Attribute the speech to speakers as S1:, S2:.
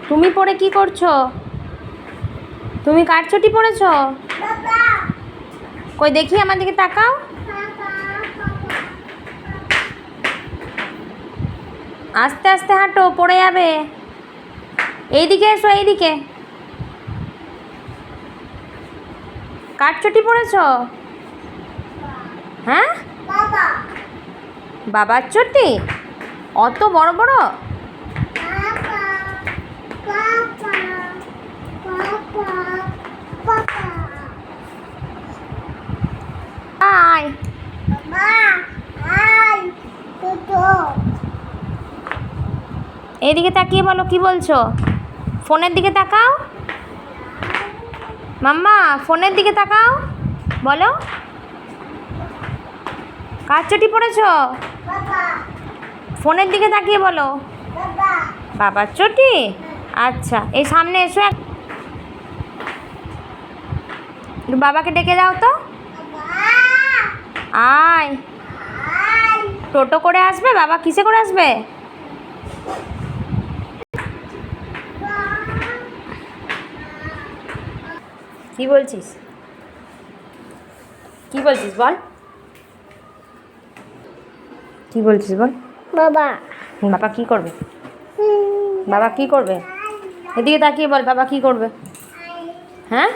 S1: তুমি পড়ে কি করছো? তুমি কার চটি পড়েছো? কই দেখি, আমার দিকে তাকাও। আস্তে আস্তে হাঁটো, পড়ে যাবে। এইদিকে এসো, এইদিকে। কার চটি পড়েছো? হ্যাঁ, বাবার চটি? অত বড় বড়? আয় এইদিকে তাকিয়ে বলো, কি বলছো? ফোনের দিকে তাকাও মাম্মা, ফোনের দিকে তাকাও, বলো কার চটি পড়েছো? ফোনের দিকে তাকিয়ে বলো। বাবার চটি? আচ্ছা, এই সামনে এসো, বাবাকে ডেকে দাও তো। আয়, টোটো করে আসবে? বাবা কিসে করে আসবে? কি বলছিস? কি বলছিস বল, কি বলছিস বল।
S2: বাবা
S1: বাবা কি করবে? বাবা কি করবে? এদিকে তাকিয়ে বল, বাবা কি করবে? হ্যাঁ।